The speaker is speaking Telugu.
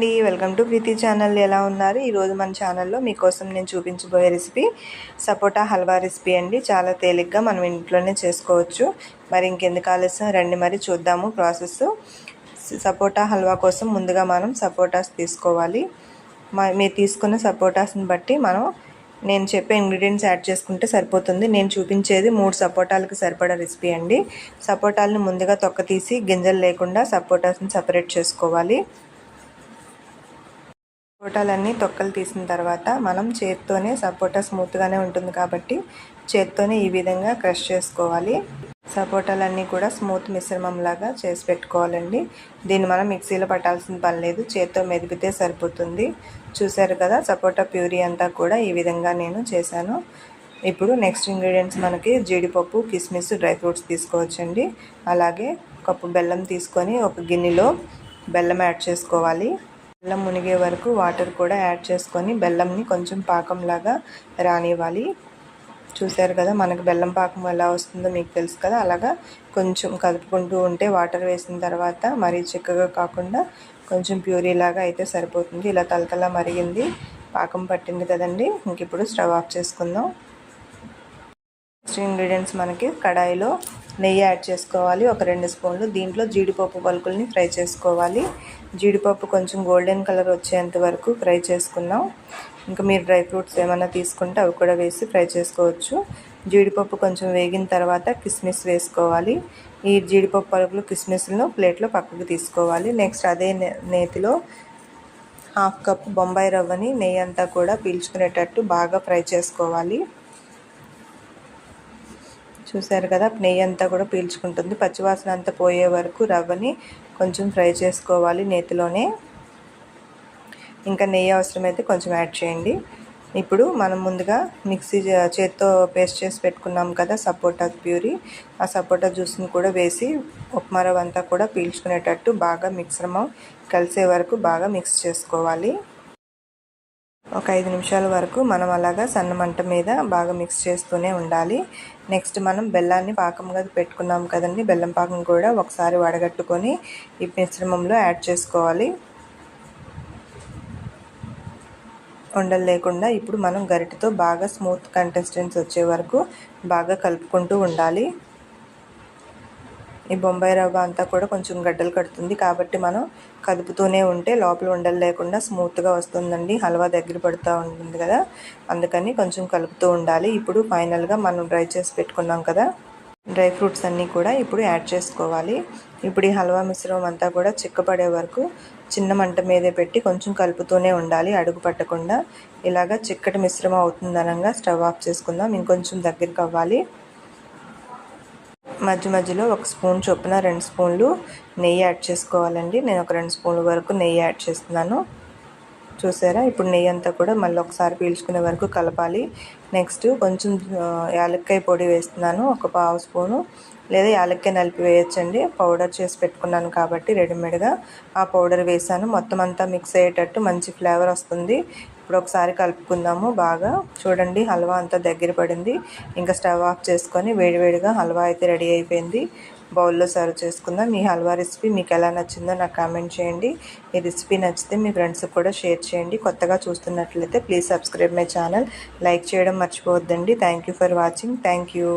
అండి, వెల్కమ్ టు ప్రీతి ఛానల్. ఎలా ఉన్నారు? ఈరోజు మన ఛానల్లో మీకోసం నేను చూపించబోయే రెసిపీ సపోటా హల్వా రెసిపీ అండి. చాలా తేలిగ్గా మనం ఇంట్లోనే చేసుకోవచ్చు. మరి ఇంకెందుకు ఆలస్యం, రండి మరి చూద్దాము ప్రాసెస్. సపోటా హల్వా కోసం ముందుగా మనం సపోటాస్ తీసుకోవాలి. మీరు తీసుకున్న సపోటాస్ని బట్టి నేను చెప్పే ఇంగ్రీడియంట్స్ యాడ్ చేసుకుంటే సరిపోతుంది. నేను చూపించేది 3 సపోటాలకు సరిపడా రెసిపీ అండి. సపోటాలను ముందుగా తొక్క తీసి గింజలు లేకుండా సపోటాస్ని సపరేట్ చేసుకోవాలి. సపోటాలన్నీ తొక్కలు తీసిన తర్వాత మనం చేత్తోనే, సపోటా స్మూత్గానే ఉంటుంది కాబట్టి చేత్తోనే ఈ విధంగా క్రష్ చేసుకోవాలి. సపోటాలన్నీ కూడా స్మూత్ మిశ్రమంలాగా చేసి పెట్టుకోవాలండి. దీన్ని మనం మిక్సీలో పట్టాల్సిన పని లేదు, చేత్తో మెదిపితే సరిపోతుంది. చూసారు కదా, సపోటా ప్యూరీ అంతా కూడా ఈ విధంగా నేను చేశాను. ఇప్పుడు నెక్స్ట్ ఇంగ్రీడియంట్స్ మనకి జీడిపప్పు, కిస్మిస్, డ్రై ఫ్రూట్స్ తీసుకోవచ్చండి. అలాగే కప్పు బెల్లం తీసుకొని ఒక గిన్నెలో బెల్లం యాడ్ చేసుకోవాలి. బెల్లం మునిగే వరకు వాటర్ కూడా యాడ్ చేసుకొని బెల్లంని కొంచెం పాకంలాగా రానివ్వాలి. చూసారు కదా, మనకు బెల్లం పాకం ఎలా వస్తుందో మీకు తెలుసు కదా. అలాగా కొంచెం కలుపుకుంటూ ఉంటే వాటర్ వేసిన తర్వాత మరీ చిక్కగా కాకుండా కొంచెం ప్యూరీలాగా అయితే సరిపోతుంది. ఇలా తలతలా మరిగింది, పాకం పట్టింది కదండి. ఇంక ఇప్పుడు స్టవ్ ఆఫ్ చేసుకుందాం. నెక్స్ట్ ఇంగ్రీడియంట్స్ మనకి కడాయిలో నెయ్యి యాడ్ చేసుకోవాలి, ఒక 2 స్పూన్లు. దీంట్లో జీడిపప్పు పలుకుల్ని ఫ్రై చేసుకోవాలి. జీడిపప్పు కొంచెం గోల్డెన్ కలర్ వచ్చేంత వరకు ఫ్రై చేసుకుందాం. ఇంకా మీరు డ్రై ఫ్రూట్స్ ఏమైనా తీసుకుంటే అవి కూడా వేసి ఫ్రై చేసుకోవచ్చు. జీడిపప్పు కొంచెం వేగిన తర్వాత కిస్మిస్ వేసుకోవాలి. ఈ జీడిపప్పు పలుకులు, కిస్మిస్లను ప్లేట్లో పక్కకు తీసుకోవాలి. నెక్స్ట్ అదే నేతిలో 1/2 కప్ బొంబాయి రవ్వని నెయ్యి అంతా కూడా పీల్చుకునేటట్టు బాగా ఫ్రై చేసుకోవాలి. చూసారు కదా, నెయ్యి అంతా కూడా పీల్చుకుంటుంది. పచ్చివాసన అంతా పోయే వరకు రవ్వని కొంచెం ఫ్రై చేసుకోవాలి నేతిలోనే. ఇంకా నెయ్యి అవసరమైతే కొంచెం యాడ్ చేయండి. ఇప్పుడు మనం ముందుగా మిక్సీ చేత్తో పేస్ట్ చేసి పెట్టుకున్నాం కదా సపోటా ప్యూరీ, ఆ సపోటా జ్యూస్ని కూడా వేసి ఉప్మా రవ్వ అంతా కూడా పీల్చుకునేటట్టు బాగా మిశ్రమం కలిసే వరకు బాగా మిక్స్ చేసుకోవాలి. ఒక 5 నిమిషాల వరకు మనం అలాగా సన్న మంట మీద బాగా మిక్స్ చేస్తూనే ఉండాలి. నెక్స్ట్ మనం బెల్లాన్ని పాకంగా పెట్టుకున్నాం కదండి, బెల్లం పాకం కూడా ఒకసారి వడగట్టుకొని ఈ మిశ్రమంలో యాడ్ చేసుకోవాలి. ఉండలు లేకుండా ఇప్పుడు మనం గరిటెతో బాగా స్మూత్ కన్సిస్టెన్సీ వచ్చే వరకు బాగా కలుపుకుంటూ ఉండాలి. ఈ బొంబాయి రవ్వ అంతా కూడా కొంచెం గడ్డలు కడుతుంది కాబట్టి మనం కదుపుతూనే ఉంటే లోపల ఉండలు లేకుండా స్మూత్గా వస్తుందండి. హల్వా దగ్గర పడుతూ ఉంటుంది కదా, అందుకని కొంచెం కలుపుతూ ఉండాలి. ఇప్పుడు ఫైనల్గా మనం డ్రై చేసి పెట్టుకున్నాం కదా డ్రై ఫ్రూట్స్ అన్నీ కూడా ఇప్పుడు యాడ్ చేసుకోవాలి. ఇప్పుడు ఈ హల్వా మిశ్రమం అంతా కూడా చిక్కపడే వరకు చిన్న మంట మీదే పెట్టి కొంచెం కలుపుతూనే ఉండాలి, అడుగు పట్టకుండా. ఇలాగా చిక్కటి మిశ్రమం అవుతుందనగా స్టవ్ ఆఫ్ చేసుకుందాం. ఇంకొంచెం దగ్గరికి అవ్వాలి. మధ్య మధ్యలో 1 స్పూన్ చొప్పున 2 స్పూన్లు నెయ్యి యాడ్ చేసుకోవాలండి. నేను ఒక 2 స్పూన్ల వరకు నెయ్యి యాడ్ చేస్తున్నాను. చూసారా, ఇప్పుడు నెయ్యి అంతా కూడా మళ్ళీ ఒకసారి పీల్చుకునే వరకు కలపాలి. నెక్స్ట్ కొంచెం యాలక్కాయ పొడి వేస్తున్నాను, ఒక 1/2 స్పూను, లేదా యాలక్కాయ నలిపి వేయచ్చండి. పౌడర్ చేసి పెట్టుకున్నాను కాబట్టి రెడీమేడ్గా ఆ పౌడర్ వేసాను. మొత్తం అంతా మిక్స్ అయ్యేటట్టు మంచి ఫ్లేవర్ వస్తుంది. ఇప్పుడు ఒకసారి కలుపుకుందాము బాగా. చూడండి, హల్వా అంతా దగ్గర పడింది. ఇంకా స్టవ్ ఆఫ్ చేసుకొని వేడివేడిగా హల్వా అయితే రెడీ అయిపోయింది. బౌల్లో సర్వ్ చేసుకుందాం. ఈ హల్వా రెసిపీ మీకు ఎలా నచ్చిందో నాకు కామెంట్ చేయండి. ఈ రెసిపీ నచ్చితే మీ ఫ్రెండ్స్కి కూడా షేర్ చేయండి. కొత్తగా చూస్తున్నట్లయితే please subscribe my channel. Like చేయడం మర్చిపోవద్దండి. Thank you for watching. Thank you.